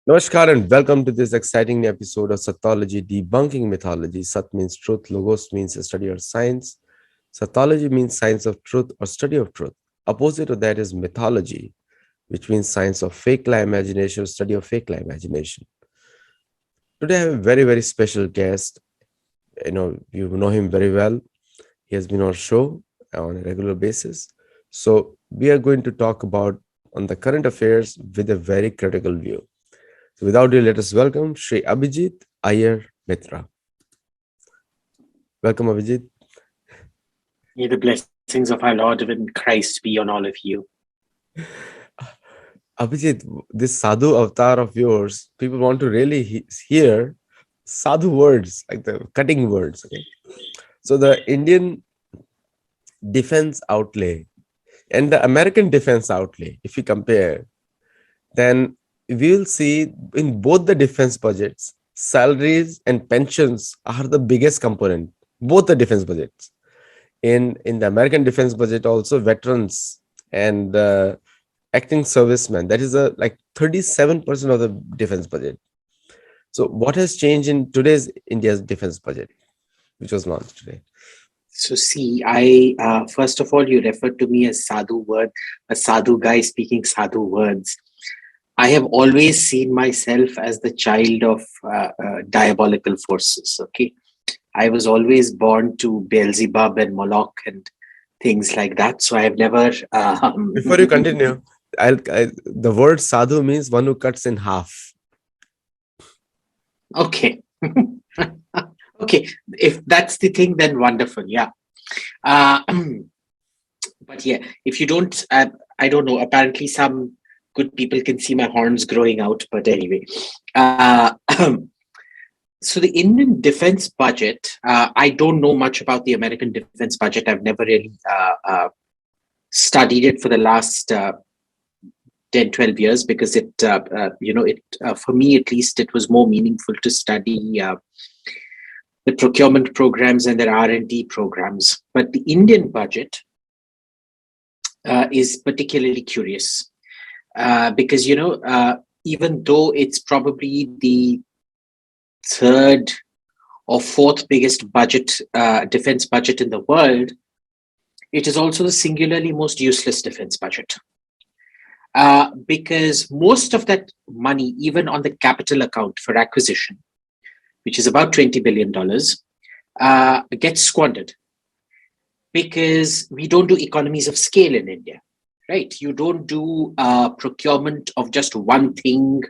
Namaskar and welcome to this exciting episode of Sattology Debunking Mythology. Sat means truth, Logos means a study or science. Sattology means science of truth or study of truth. Opposite of that is mythology, which means science of fake lie imagination or study of fake lie imagination. Today I have a very, very special guest. You know him very well. He has been on our show on a regular basis. So we are going to talk about on the current affairs with a very critical view. So without delay, let us welcome Shri Abhijit, Iyer, Mitra. Welcome, Abhijit. May the blessings of our Lord and Christ be on all of you. Abhijit, this sadhu avatar of yours, people want to really hear sadhu words, like the cutting words. Okay? So the Indian defense outlay and the American defense outlay, if you compare, then we will see in both the defense budgets, salaries and pensions are the biggest component, both the defense budgets. In the American defense budget, also veterans and acting servicemen, that is like 37% of the defense budget. So what has changed in today's India's defense budget, which was launched today? So see, I first of all, you referred to me as sadhu word, a sadhu guy speaking sadhu words. I have always seen myself as the child of diabolical forces. Okay, I was always born to Beelzebub and Moloch and things like that. So I have never. Before you continue, the word sadhu means one who cuts in half. Okay. Okay, if that's the thing, then wonderful. Yeah. But yeah, if you don't, I don't know. Apparently, some good people can see my horns growing out. But anyway, so the Indian defense budget, I don't know much about the American defense budget. I've never really studied it for the last 10, 12 years because it, for me at least, it was more meaningful to study the procurement programs and their R&D programs. But the Indian budget is particularly curious because, even though it's probably the third or fourth biggest budget, defense budget in the world, it is also the singularly most useless defense budget. Because most of that money, even on the capital account for acquisition, which is about $20 billion, gets squandered because we don't do economies of scale in India, right? You don't do procurement of just one thing,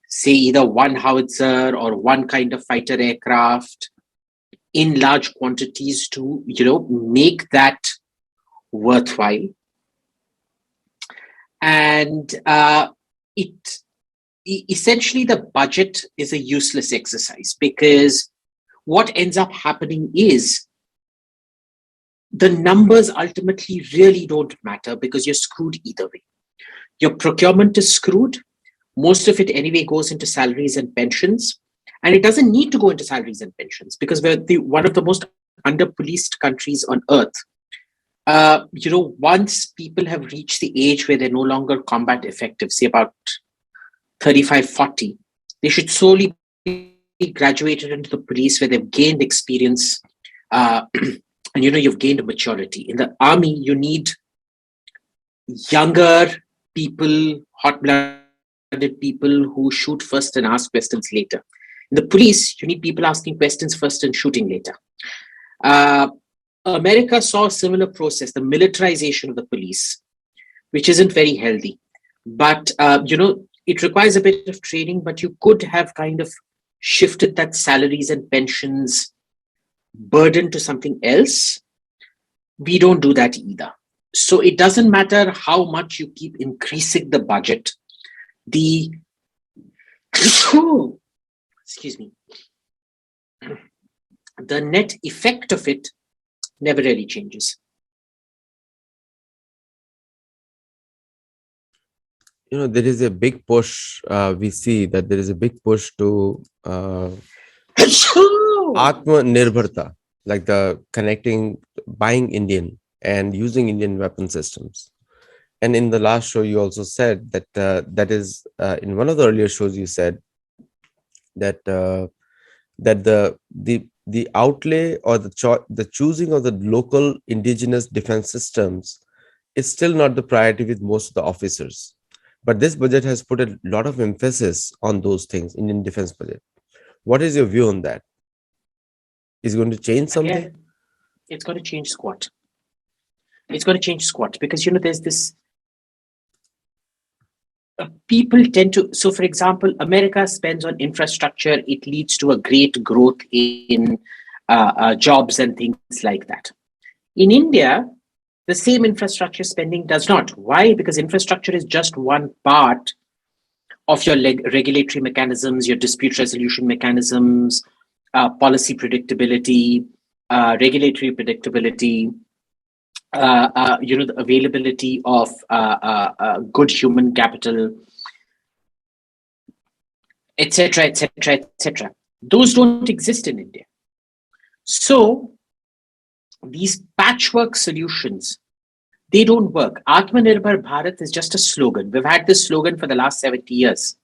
say either one howitzer or one kind of fighter aircraft in large quantities to, make that worthwhile. And essentially the budget is a useless exercise because what ends up happening is the numbers ultimately really don't matter because you're screwed either way. Your procurement is screwed. Most of it anyway goes into salaries and pensions. And it doesn't need to go into salaries and pensions because we're one of the most under-policed countries on earth. Once people have reached the age where they're no longer combat effective, say about 35, 40, they should slowly be graduated into the police where they've gained experience and, you've gained maturity. In the army, you need younger people, hot-blooded people who shoot first and ask questions later. In the police, you need people asking questions first and shooting later. America saw a similar process, the militarization of the police, which isn't very healthy. But, it requires a bit of training, but you could have kind of shifted that salaries and pensions burden to something else. We don't do that either. So it doesn't matter how much you keep increasing the budget. Excuse me. The net effect of it never really changes. There is a big push. We see that there is a big push to Atma-nirbharta, like the connecting, buying Indian and using Indian weapon systems. And in the last show, you also said that that is in one of the earlier shows you said that that the outlay or the choosing of the local indigenous defense systems is still not the priority with most of the officers. But this budget has put a lot of emphasis on those things, Indian defense budget. What is your view on that? Is it going to change something? Again, it's going to change squat. It's going to change squat because, there's this people tend to. So, for example, America spends on infrastructure, it leads to a great growth in jobs and things like that. In India, the same infrastructure spending does not. Why? Because infrastructure is just one part of your regulatory mechanisms, your dispute resolution mechanisms, policy predictability, regulatory predictability, the availability of good human capital, etc., etc., etc. Those don't exist in India. So these patchwork solutions, they don't work. Atmanirbhar Bharat is just a slogan. We've had this slogan for the last 70 years.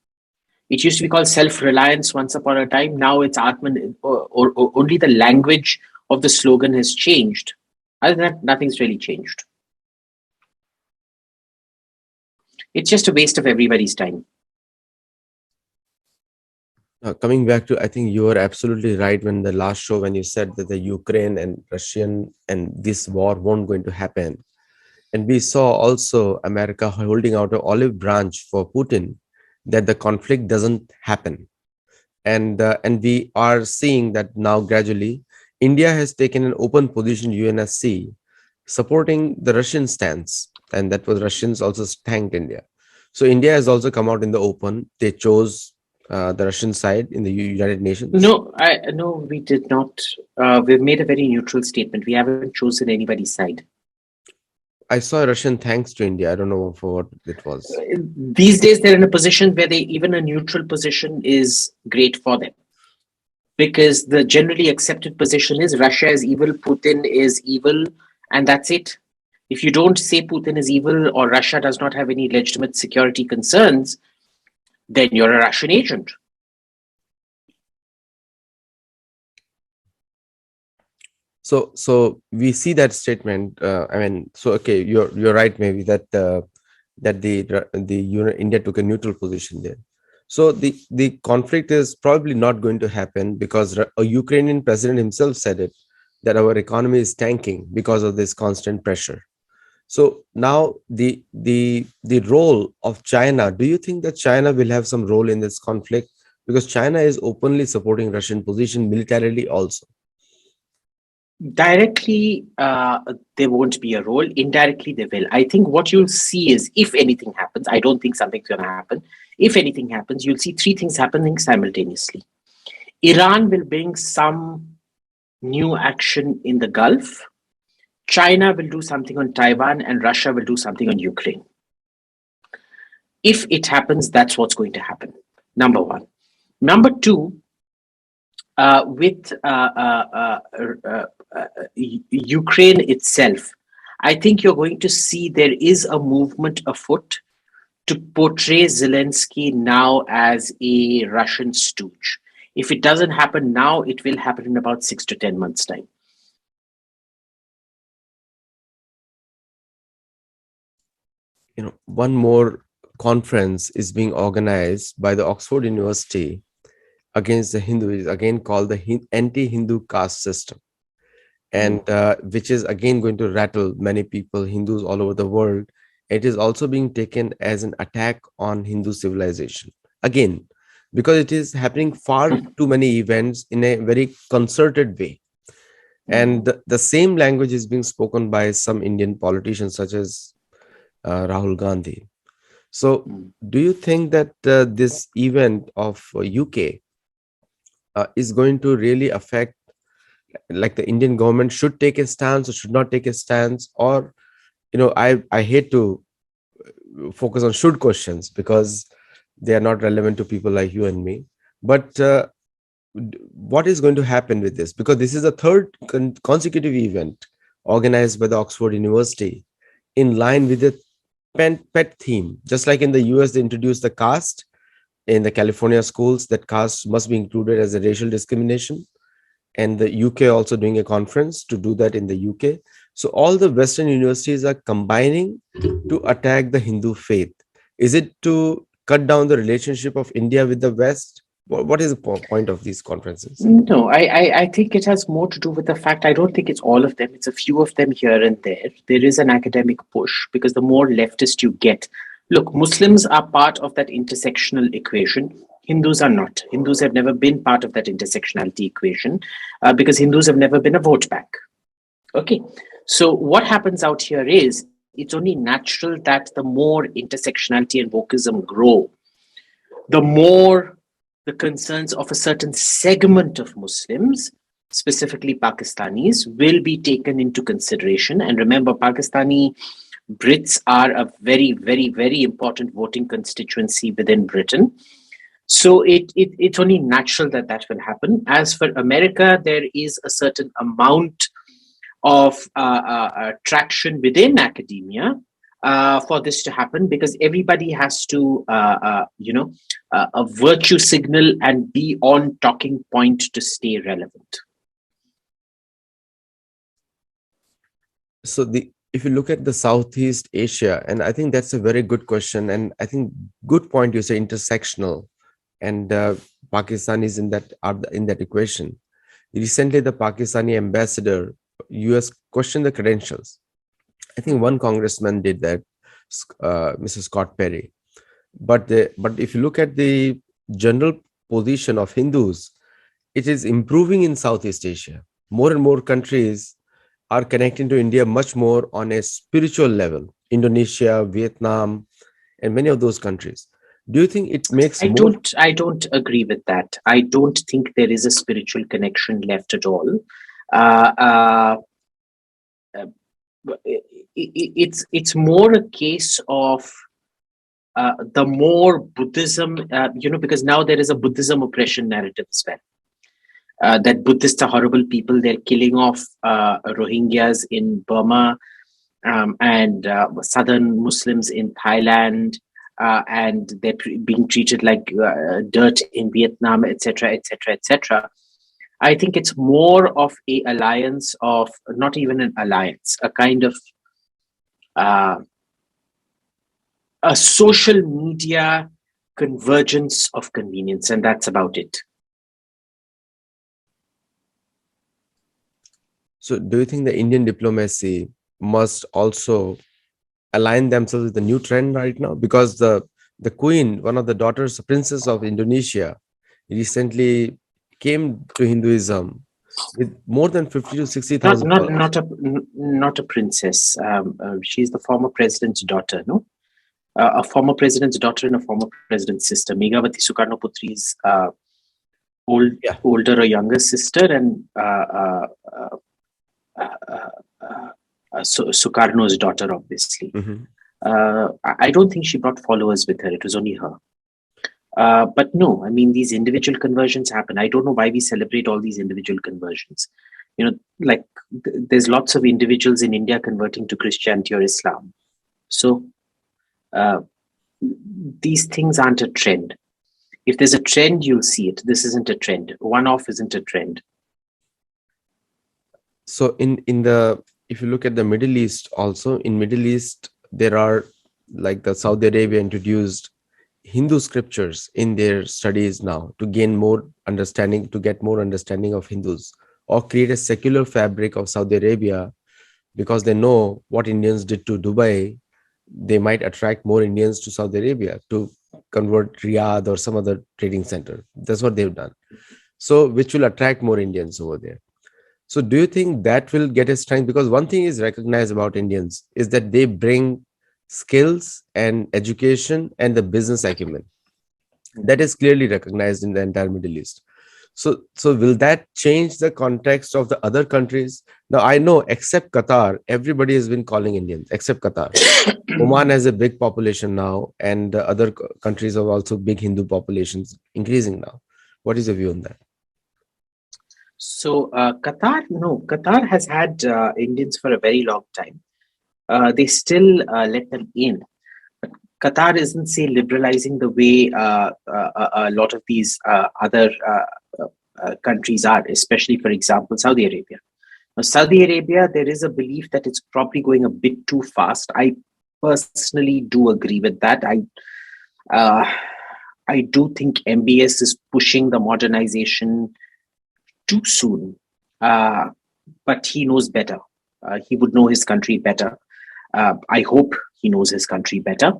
It used to be called self-reliance once upon a time. Now it's Atman, or only the language of the slogan has changed. Other than that, nothing's really changed. It's just a waste of everybody's time. Coming back to, I think you were absolutely right when the last show when you said that the Ukraine and Russian and this war won't going to happen. And we saw also America holding out an olive branch for Putin that the conflict doesn't happen. And we are seeing that now gradually India has taken an open position UNSC supporting the Russian stance, and that was Russians also thanked India. So India has also come out in the open. They chose the Russian side in the United Nations. No, we did not. We've made a very neutral statement. We haven't chosen anybody's side. I saw Russian thanks to India. I don't know for what it was. These days, they're in a position where even a neutral position is great for them. Because the generally accepted position is Russia is evil, Putin is evil, and that's it. If you don't say Putin is evil or Russia does not have any legitimate security concerns, then you're a Russian agent. So we see that statement. Okay, you're right. Maybe that India took a neutral position there. So the conflict is probably not going to happen because a Ukrainian president himself said it, that our economy is tanking because of this constant pressure. So now the role of China. Do you think that China will have some role in this conflict? Because China is openly supporting Russian position militarily also. Directly, there won't be a role. Indirectly, they will. I think what you'll see is, if anything happens, I don't think something's going to happen. If anything happens, you'll see three things happening simultaneously. Iran will bring some new action in the Gulf. China will do something on Taiwan, and Russia will do something on Ukraine. If it happens, that's what's going to happen. Number one. Number two, with Ukraine itself, I think you're going to see there is a movement afoot to portray Zelensky now as a Russian stooge. If it doesn't happen now, it will happen in about 6 to 10 months' time. One more conference is being organized by the Oxford University against the Hindus, again called the anti-Hindu caste system, and which is again going to rattle many people, Hindus all over the world. It is also being taken as an attack on Hindu civilization again, because it is happening far too many events in a very concerted way. And the same language is being spoken by some Indian politicians such as Rahul Gandhi. So do you think that this event of UK is going to really affect, like the Indian government should take a stance or should not take a stance? Or I hate to focus on should questions because they are not relevant to people like you and me, but what is going to happen with this? Because this is a third consecutive event organized by the Oxford University in line with the pet theme. Just like in the US, they introduced the caste in the California schools, that caste must be included as a racial discrimination. And the UK also doing a conference to do that in the UK. So all the Western universities are combining to attack the Hindu faith. Is it to cut down the relationship of India with the West? What is the point of these conferences? No, I think it has more to do with the fact I don't think it's all of them. It's a few of them here and there. There is an academic push because the more leftist you get, look, Muslims are part of that intersectional equation. Hindus are not. Hindus have never been part of that intersectionality equation because Hindus have never been a vote bank. Okay. So what happens out here is it's only natural that the more intersectionality and wokeism grow, the more the concerns of a certain segment of Muslims, specifically Pakistanis, will be taken into consideration. And remember, Pakistani Brits are a very, very, very important voting constituency within Britain. So it's only natural that that will happen. As for America, there is a certain amount of traction within academia for this to happen because everybody has to, a virtue signal and be on talking point to stay relevant. So if you look at the Southeast Asia, and I think that's a very good question, and I think good point you say intersectional, and Pakistan is in that equation. Recently, the Pakistani ambassador, US, questioned the credentials. I think one congressman did that, Mr. Scott Perry. But if you look at the general position of Hindus, it is improving in Southeast Asia. More and more countries are connecting to India much more on a spiritual level. Indonesia, Vietnam, and many of those countries. Do you think it makes more? I don't agree with that. I don't think there is a spiritual connection left at all. It's more a case of the more Buddhism, because now there is a Buddhism oppression narrative as well. That Buddhists are horrible people. They're killing off Rohingyas in Burma and southern Muslims in Thailand, and they're being treated like dirt in Vietnam, etc., etc., etc. I think it's more of a alliance of, not even an alliance, a kind of a social media convergence of convenience, and that's about it. So do you think the Indian diplomacy must also align themselves with the new trend right now? Because the queen, one of the daughters, princess of Indonesia, recently came to Hinduism with more than 50 to 60,000 followers. Not a princess. She's the former president's daughter, no? A former president's daughter and a former president's sister. Megawati Sukarnoputri's older or younger sister, and Sukarno's daughter, obviously. I don't think she brought followers with her. It was only her. But no, I mean, these individual conversions happen. I don't know why we celebrate all these individual conversions. Like there's lots of individuals in India converting to Christianity or Islam. So these things aren't a trend. If there's a trend, you'll see it. This isn't a trend. One-off isn't a trend. So if you look at the Middle East, also in Middle East, there are, like, the Saudi Arabia introduced Hindu scriptures in their studies now to gain more understanding, to get more understanding of Hindus, or create a secular fabric of Saudi Arabia, because they know what Indians did to Dubai. They might attract more Indians to Saudi Arabia to convert Riyadh or some other trading center. That's what they've done. So which will attract more Indians over there. So do you think that will get a strength? Because one thing is recognized about Indians is that they bring skills and education and the business acumen. That is clearly recognized in the entire Middle East. So will that change the context of the other countries? Now, I know except Qatar, everybody has been calling Indians, except Qatar. Oman has a big population now, and other countries have also big Hindu populations increasing now. What is your view on that? So Qatar has had Indians for a very long time. They still let them in. Qatar isn't, say, liberalizing the way a lot of these other countries are, especially, for example, Saudi Arabia. Now, Saudi Arabia, there is a belief that it's probably going a bit too fast. I personally do agree with that. Uh, I do think MBS is pushing the modernization too soon, but he knows better. He would know his country better. I hope he knows his country better.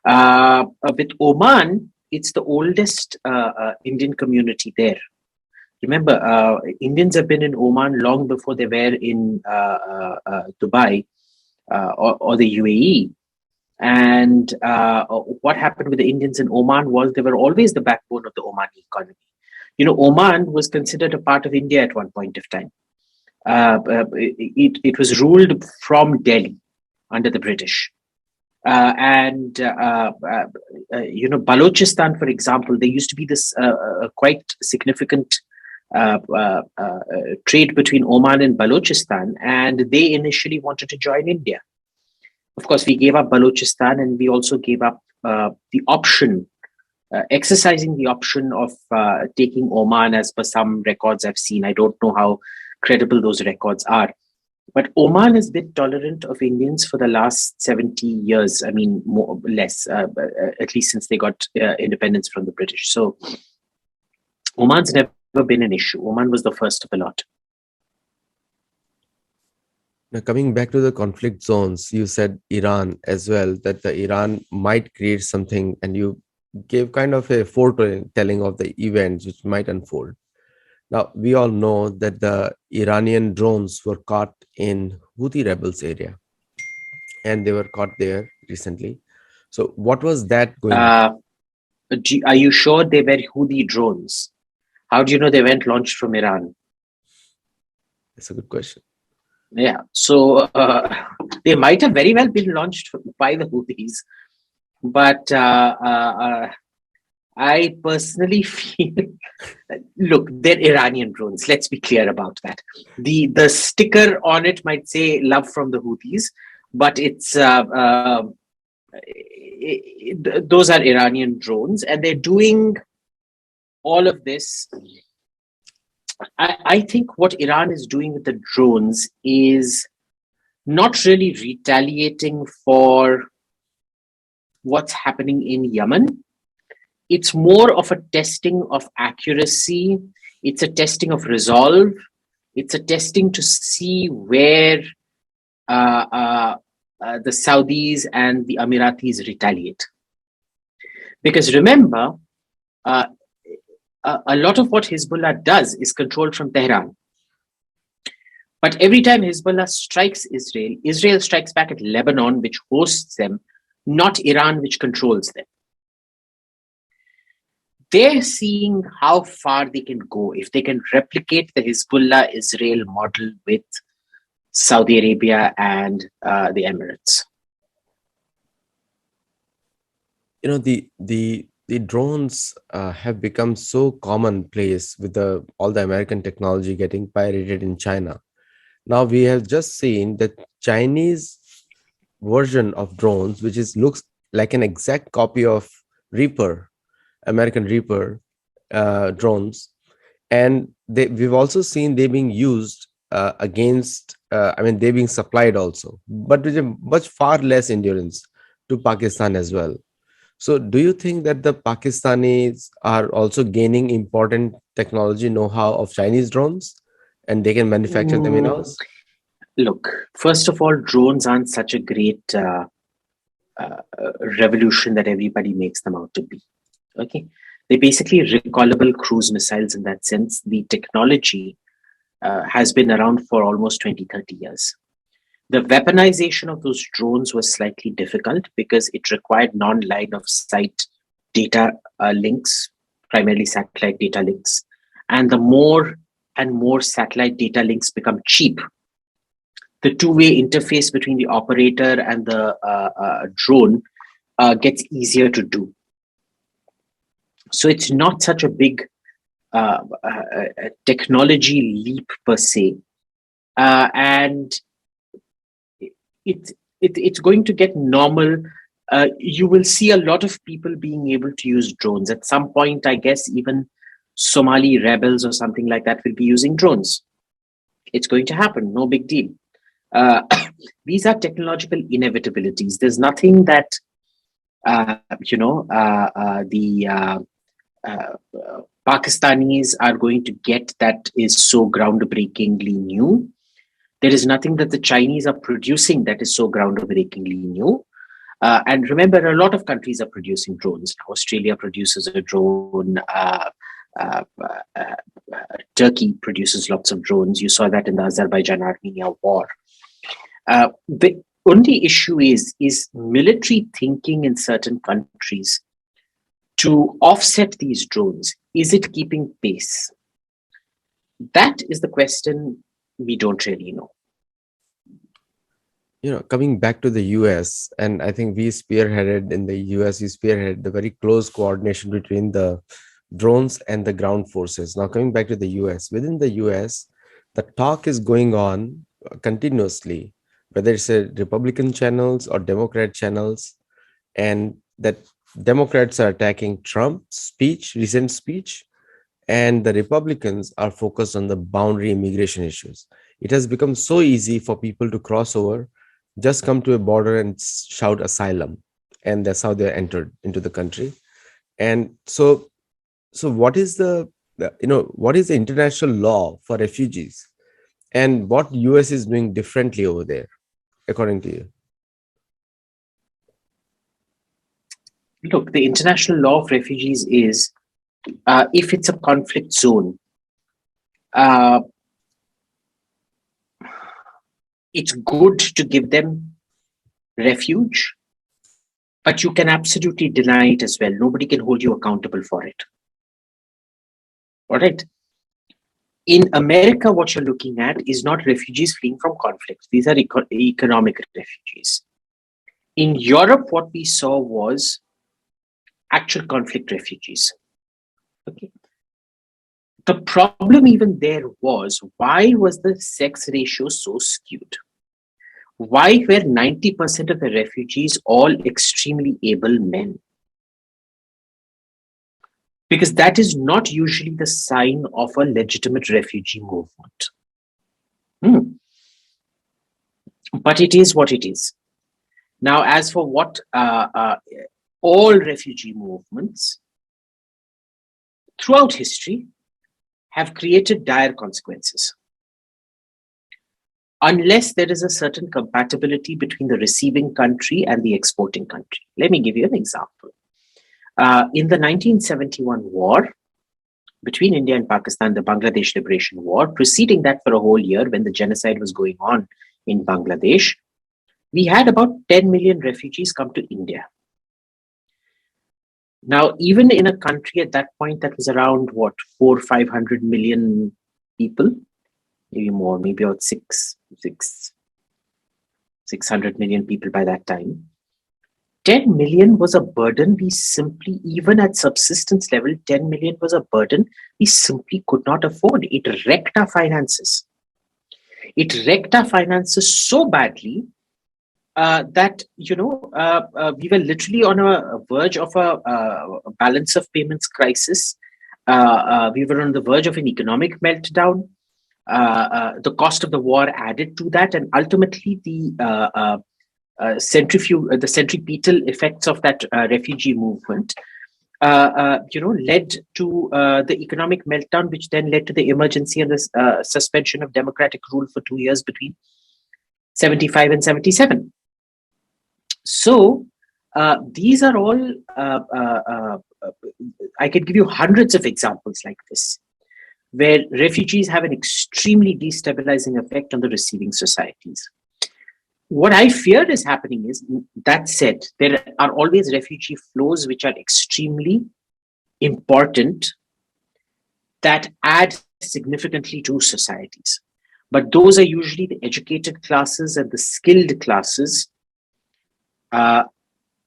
With Oman, it's the oldest Indian community there. Remember, Indians have been in Oman long before they were in Dubai or the UAE. And what happened with the Indians in Oman was they were always the backbone of the Omani economy. You know, Oman was considered a part of India at one point of time. It was ruled from Delhi under the British. Balochistan, for example, there used to be this quite significant trade between Oman and Balochistan, and they initially wanted to join India. Of course, we gave up Balochistan, and we also gave up the option, exercising the option of taking Oman, as per some records I've seen. I don't know how credible those records are. But Oman has been tolerant of Indians for the last 70 years. I mean, more or less, at least since they got independence from the British. So Oman's never been an issue. Oman was the first of a lot. Now, coming back to the conflict zones, you said Iran as well, that the Iran might create something, and you gave kind of a foretelling of the events which might unfold. Now, we all know that the Iranian drones were caught in Houthi rebels area, and they were caught there recently. So what was that going on? Are you sure they were Houthi drones? How do you know they weren't launched from Iran? That's a good question. Yeah, so they might have very well been launched by the Houthis, but I personally feel, look, they're Iranian drones. Let's be clear about that. The sticker on it might say "Love from the Houthis," but it's those are Iranian drones, and they're doing all of this. I think what Iran is doing with the drones is not really retaliating for what's happening in Yemen. It's more of a testing of accuracy. It's a testing of resolve. It's a testing to see where the Saudis and the Emiratis retaliate. Because remember, a lot of what Hezbollah does is controlled from Tehran. But every time Hezbollah strikes Israel, Israel strikes back at Lebanon, which hosts them, not Iran, which controls them. They're seeing how far they can go if they can replicate the Hezbollah-Israel model with Saudi Arabia and the Emirates. You know, the drones have become so commonplace with all the American technology getting pirated in China. Now we have just seen the Chinese version of drones, which looks like an exact copy of Reaper, American Reaper drones, and we've also seen they being used against. They're being supplied also, but with a much far less endurance to Pakistan as well. So, do you think that the Pakistanis are also gaining important technology know-how of Chinese drones, and they can manufacture them in-house? Look, first of all, drones aren't such a great revolution that everybody makes them out to be. Okay, they're basically recoilable cruise missiles in that sense. The technology has been around for almost 20, 30 years. The weaponization of those drones was slightly difficult because it required non-line of sight data links, primarily satellite data links. And the more and more satellite data links become cheap, the two-way interface between the operator and the drone gets easier to do. So it's not such a big technology leap per se. And it's going to get normal you will see a lot of people being able to use drones. At some point, I guess even Somali rebels or something like that will be using drones. It's going to happen, no big deal. Uh, these are technological inevitabilities. There's nothing that the Pakistanis are going to get that is so groundbreakingly new. There is nothing that the Chinese are producing that is so groundbreakingly new. And remember, a lot of countries are producing drones. Australia produces a drone. Uh, uh, Turkey produces lots of drones. You saw that in the Azerbaijan-Armenia war. The only issue is military thinking in certain countries to offset these drones. Is it keeping pace? That is the question we don't really know. Coming back to the US, and I think we spearheaded in the US, we spearheaded the very close coordination between the drones and the ground forces. Now, coming back to the US, within the US, the talk is going on continuously, whether it's a Republican channels or Democrat channels, and that Democrats are attacking Trump's speech, recent speech, and the Republicans are focused on the boundary immigration issues. It has become so easy for people to cross over, just come to a border and shout asylum, and that's how they entered into the country. And so what is what is the international law for refugees, and what US is doing differently over there, according to you? Look, the international law of refugees is if it's a conflict zone, uh, it's good to give them refuge, but you can absolutely deny it as well. Nobody can hold you accountable for it. All right. In America, what you're looking at is not refugees fleeing from conflicts. These are economic refugees. In Europe, what we saw was actual conflict refugees. Okay. The problem even there was, why was the sex ratio so skewed? Why were 90% of the refugees all extremely able men? Because that is not usually the sign of a legitimate refugee movement. But it is what it is. Now, as for what all refugee movements throughout history have created dire consequences. Unless there is a certain compatibility between the receiving country and the exporting country. Let me give you an example. In the 1971 war between India and Pakistan, the Bangladesh Liberation War, preceding that for a whole year when the genocide was going on in Bangladesh, we had about 10 million refugees come to India. Now, even in a country at that point that was around, 400-500 million people, maybe more, maybe about 600 million people by that time, 10 million was a burden we simply, even at subsistence level, 10 million was a burden we simply could not afford. It wrecked our finances. It wrecked our finances so badly that, we were literally on a verge of a balance of payments crisis. We were on the verge of an economic meltdown. The cost of the war added to that, and ultimately the centripetal effects of that refugee movement, led to the economic meltdown, which then led to the emergency and the suspension of democratic rule for 2 years between 75 and 77. So these are all, I could give you hundreds of examples like this, where refugees have an extremely destabilizing effect on the receiving societies. What I fear is happening is, that said, there are always refugee flows which are extremely important, that add significantly to societies. But those are usually the educated classes and the skilled classes.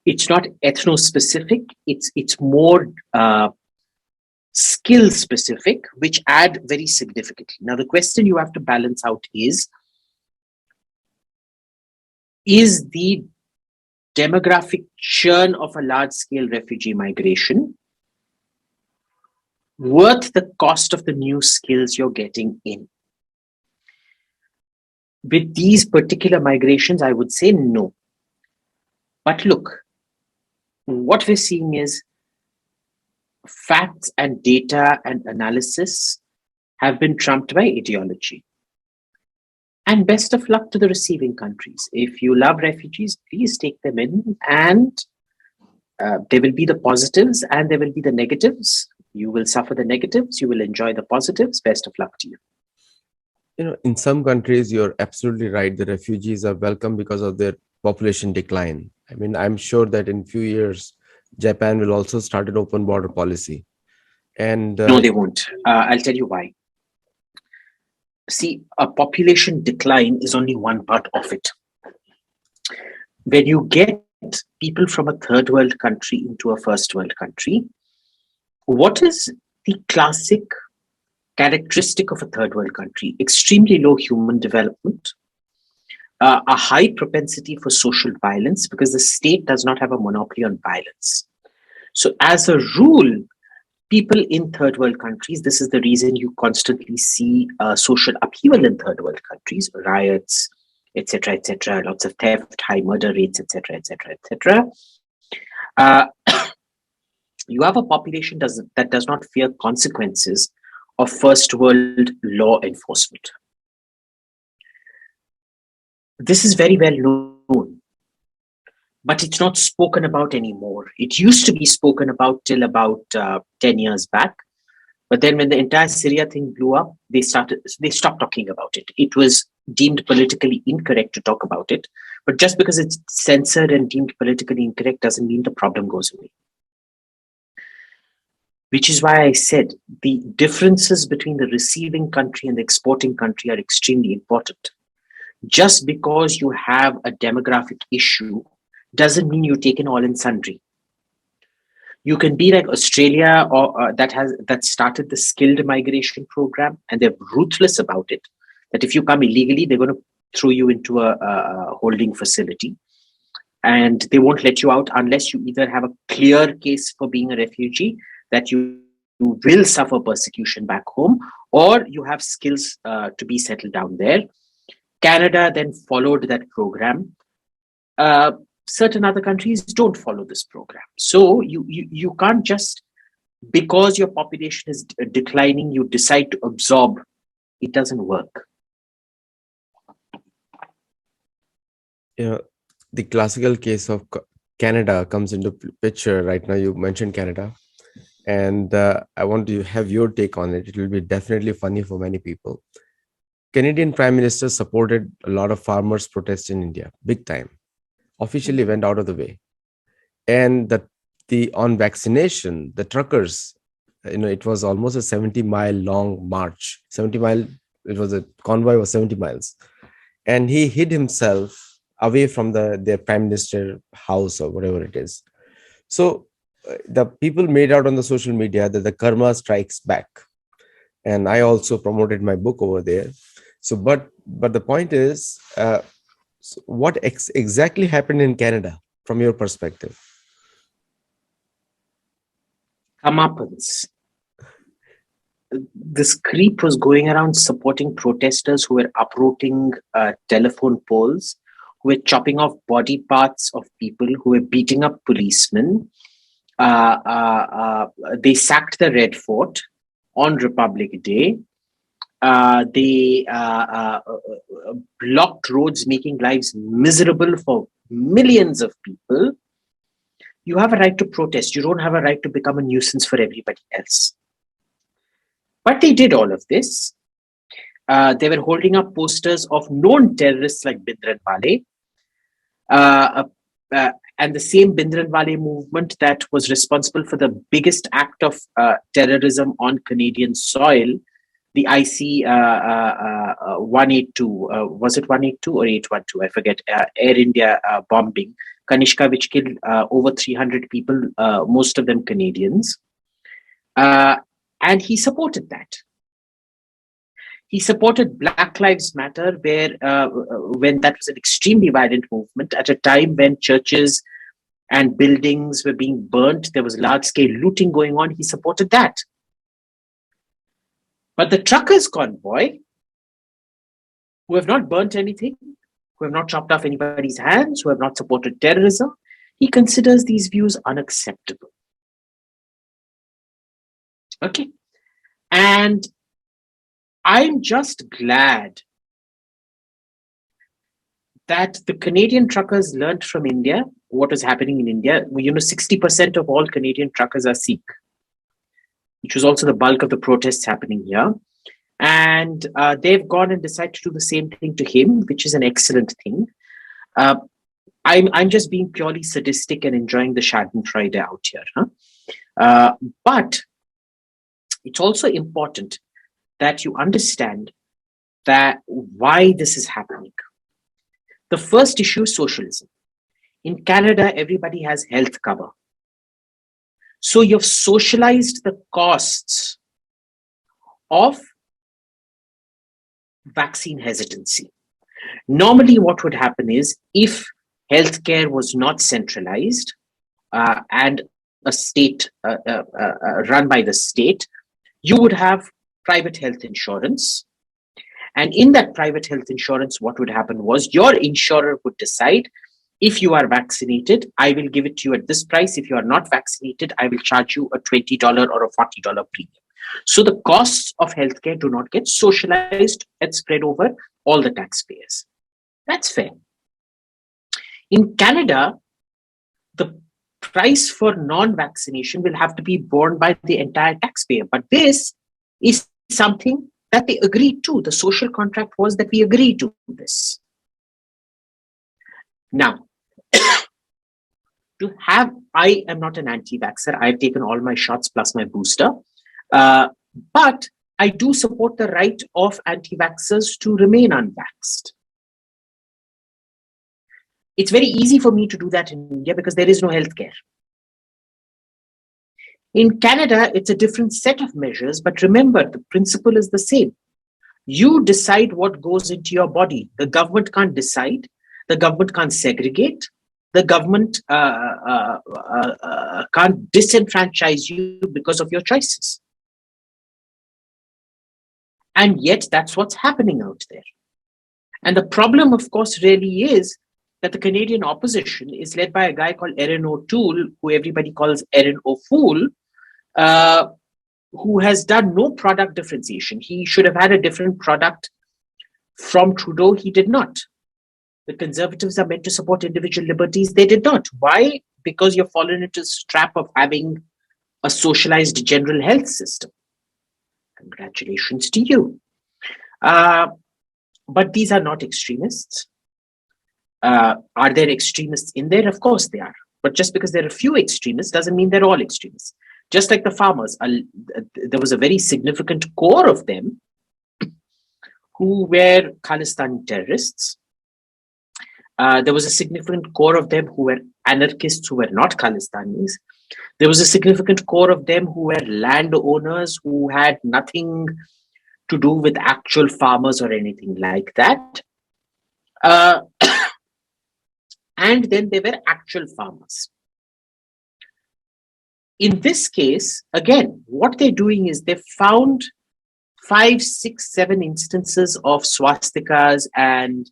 It's not ethno-specific, it's more skill-specific, which add very significantly. Now, the question you have to balance out is the demographic churn of a large-scale refugee migration worth the cost of the new skills you're getting in? With these particular migrations, I would say no. But look, what we're seeing is facts and data and analysis have been trumped by ideology. And best of luck to the receiving countries. If you love refugees, please take them in, and there will be the positives and there will be the negatives. You will suffer the negatives, you will enjoy the positives. Best of luck to you. In some countries, you're absolutely right. The refugees are welcome because of their population decline. I mean, I'm sure that in few years, Japan will also start an open border policy. And No, they won't. I'll tell you why. See, a population decline is only one part of it. When you get people from a third world country into a first world country, what is the classic characteristic of a third world country? Extremely low human development, a high propensity for social violence because the state does not have a monopoly on violence. So as a rule, people in third world countries, this is the reason you constantly see social upheaval in third world countries, riots, etc., lots of theft, high murder rates, etc., etc. You have a population that does not fear consequences of first world law enforcement. This is very well known, but it's not spoken about anymore. It used to be spoken about till about 10 years back. But then when the entire Syria thing blew up, they stopped talking about it. It was deemed politically incorrect to talk about it. But just because it's censored and deemed politically incorrect doesn't mean the problem goes away. Which is why I said the differences between the receiving country and the exporting country are extremely important. Just because you have a demographic issue doesn't mean you take in all and sundry. You can be like Australia, or that started the skilled migration program, and they're ruthless about it. That if you come illegally, they're going to throw you into a holding facility, and they won't let you out unless you either have a clear case for being a refugee that you will suffer persecution back home, or you have skills to be settled down there. Canada then followed that program. Certain other countries don't follow this program. So you can't just, because your population is declining, you decide to absorb. It doesn't work. The classical case of Canada comes into picture right now. You mentioned Canada, and I want to have your take on it. It will be definitely funny for many people. Canadian Prime Minister supported a lot of farmers' protests in India, big time. Officially went out of the way. And on vaccination, the truckers, it was almost a 70-mile long march. 70-mile, it was a convoy was 70 miles. And he hid himself away from their prime minister house or whatever it is. So the people made out on the social media that the karma strikes back. And I also promoted my book over there. So, but the point is, so what exactly happened in Canada from your perspective? Comeuppance. This creep was going around supporting protesters who were uprooting telephone poles, who were chopping off body parts of people, who were beating up policemen. They sacked the Red Fort on Republic Day. They blocked roads, making lives miserable for millions of people. You have a right to protest. You don't have a right to become a nuisance for everybody else. But they did all of this. They were holding up posters of known terrorists like Bhindranwale. And the same Bhindranwale movement that was responsible for the biggest act of terrorism on Canadian soil, the IC 182, was it 182 or 812? I forget, Air India bombing, Kanishka, which killed over 300 people, most of them Canadians. And he supported that. He supported Black Lives Matter, where when that was an extremely violent movement at a time when churches and buildings were being burnt, there was large-scale looting going on. He supported that. But the truckers' convoy, who have not burnt anything, who have not chopped off anybody's hands, who have not supported terrorism, he considers these views unacceptable. Okay. And I'm just glad that the Canadian truckers learned from India what was happening in India. 60% of all Canadian truckers are Sikh, which was also the bulk of the protests happening here. And they've gone and decided to do the same thing to him, which is an excellent thing. I'm just being purely sadistic and enjoying the Schadenfreude out here. But it's also important that you understand that why this is happening. The first issue is socialism. In Canada, everybody has health cover. So you've socialized the costs of vaccine hesitancy. Normally, what would happen is if healthcare was not centralized and a state run by the state, you would have private health insurance. And in that private health insurance, what would happen was your insurer would decide, if you are vaccinated, I will give it to you at this price. If you are not vaccinated, I will charge you a $20 or a $40 premium. So the costs of healthcare do not get socialized and spread over all the taxpayers. That's fair. In Canada, the price for non-vaccination will have to be borne by the entire taxpayer. But this is something that they agreed to. The social contract was that we agreed to this. Now, I am not an anti-vaxxer. I've taken all my shots plus my booster. But I do support the right of anti-vaxxers to remain unvaxxed. It's very easy for me to do that in India because there is no healthcare. In Canada, it's a different set of measures, but remember, the principle is the same. You decide what goes into your body. The government can't decide. The government can't segregate. The government can't disenfranchise you because of your choices. And yet, that's what's happening out there. And the problem, of course, really is that the Canadian opposition is led by a guy called Erin O'Toole, who everybody calls Erin O'Fool, who has done no product differentiation. He should have had a different product from Trudeau. He did not. The Conservatives are meant to support individual liberties. They did not. Why? Because you've fallen into the trap of having a socialized general health system. Congratulations to you. But these are not extremists. Are there extremists in there? Of course they are. But just because there are a few extremists doesn't mean they're all extremists. Just like the farmers, there was a very significant core of them who were Khalistani terrorists. There was a significant core of them who were anarchists who were not Khalistanis. There was a significant core of them who were landowners who had nothing to do with actual farmers or anything like that. And then there were actual farmers. In this case, again, what they're doing is they found 5, 6, 7 instances of swastikas and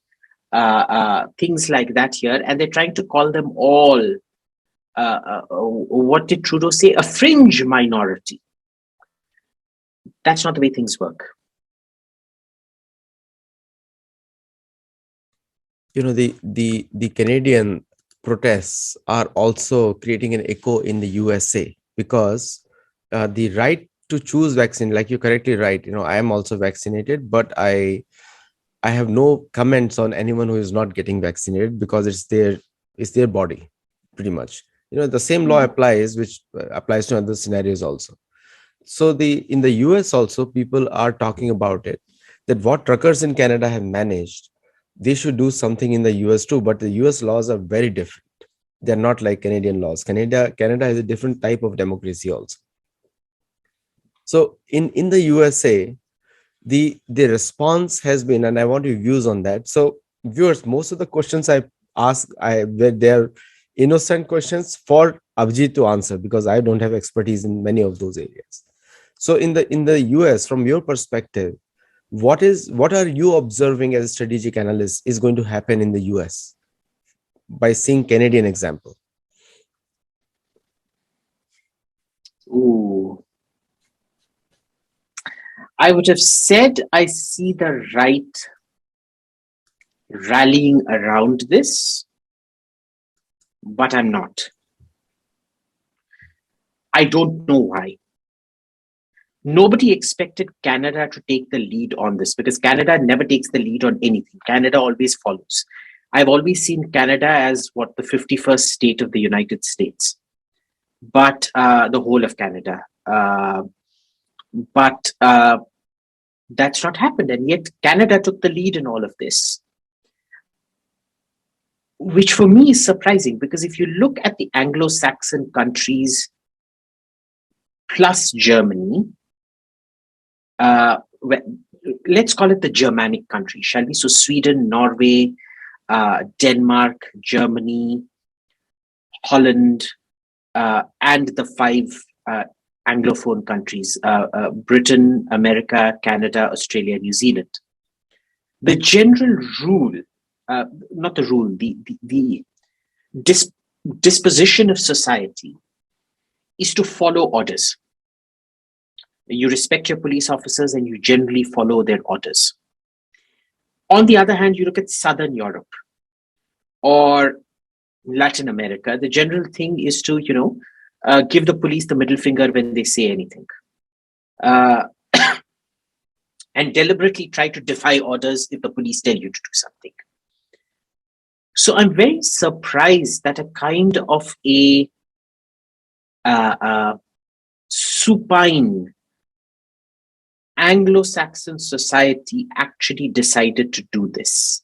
things like that here, and they're trying to call them all, what did Trudeau say? A fringe minority. That's not the way things work. The Canadian protests are also creating an echo in the USA because the right to choose vaccine, like you're correctly right, I am also vaccinated, but I have no comments on anyone who is not getting vaccinated because it's their body, pretty much. The same law applies, which applies to other scenarios also. So in the US also, people are talking about it, that what truckers in Canada have managed, they should do something in the US too. But the US laws are very different. They're not like Canadian laws. Canada has a different type of democracy also. So in the USA, the response has been, and I want your views on that. So viewers, most of the questions I ask, they're innocent questions for Abhijit to answer, because I don't have expertise in many of those areas. So in the US, from your perspective, what are you observing as a strategic analyst is going to happen in the US by seeing Canadian example? Ooh. I would have said I see the right rallying around this, but I'm not. I don't know why. Nobody expected Canada to take the lead on this, because Canada never takes the lead on anything. Canada always follows. I've always seen Canada as what, the 51st state of the United States, but the whole of Canada. But that's not happened. And yet Canada took the lead in all of this, which for me is surprising, because if you look at the Anglo-Saxon countries plus Germany, let's call it the Germanic countries, shall we? So Sweden, Norway, Denmark, Germany, Holland, and the five Anglophone countries, Britain, America, Canada, Australia, New Zealand. The general rule, not the rule, the disposition of society is to follow orders. You respect your police officers and you generally follow their orders. On the other hand, you look at Southern Europe or Latin America, the general thing is to, give the police the middle finger when they say anything. And deliberately try to defy orders if the police tell you to do something. So I'm very surprised that a kind of a supine Anglo-Saxon society actually decided to do this.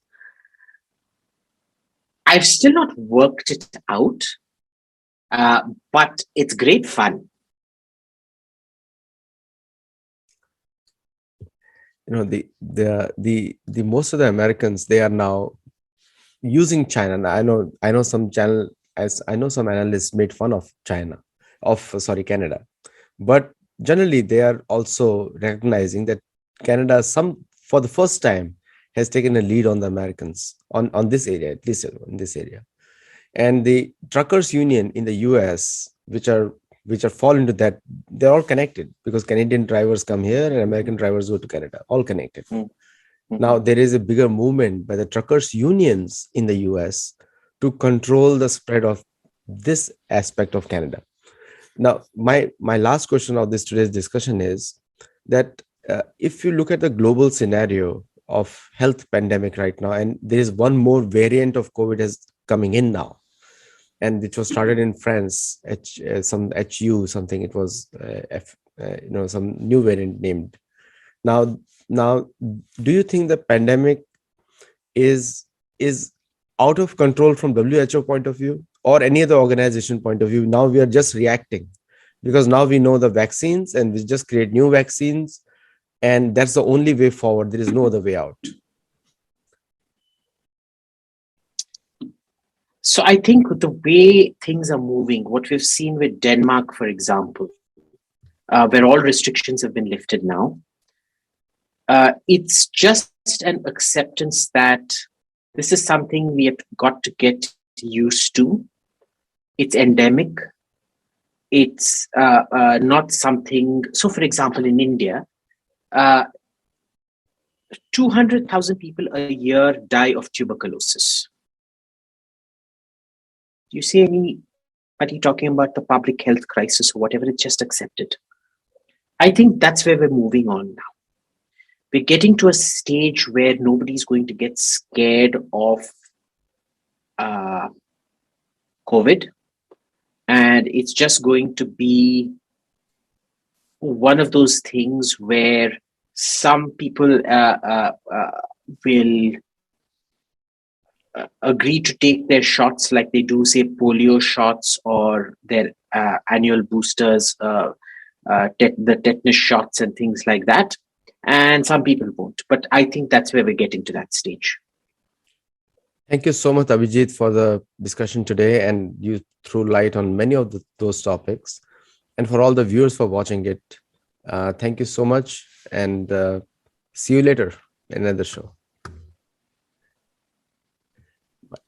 I've still not worked it out, but it's great fun. The most of the Americans, they are now using China. And I know some analysts made fun of Canada, but generally they are also recognizing that Canada, for the first time, has taken a lead on the Americans on this area, at least in this area. And the truckers union in the US, which are fall into that, they're all connected, because Canadian drivers come here and American drivers go to Canada, all connected. Mm-hmm. Now there is a bigger movement by the truckers unions in the US to control the spread of this aspect of Canada. Now my last question of today's discussion is that if you look at the global scenario of health pandemic right now, and there is one more variant of COVID is coming in now, and it was started in France, some HU something. It was some new variant named. Now, do you think the pandemic is out of control from WHO point of view or any other organization point of view? Now we are just reacting because now we know the vaccines, and we just create new vaccines, and that's the only way forward. There is no other way out. So I think the way things are moving, what we've seen with Denmark, for example, where all restrictions have been lifted now, it's just an acceptance that this is something we have got to get used to. It's endemic. It's not something. So, for example, in India, 200,000 people a year die of tuberculosis. Do you see anybody talking about the public health crisis or whatever? It's just accepted. I think that's where we're moving on now. We're getting to a stage where nobody's going to get scared of COVID. And it's just going to be one of those things where some people will agree to take their shots like they do, say, polio shots or their annual boosters, the tetanus shots and things like that. and some people won't. But I think that's where we're getting to that stage. Thank you so much, Abhijit, for the discussion today, and you threw light on many of those topics. And for all the viewers for watching it, thank you so much, and see you later in another show.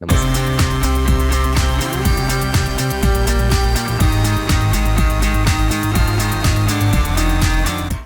Namaste.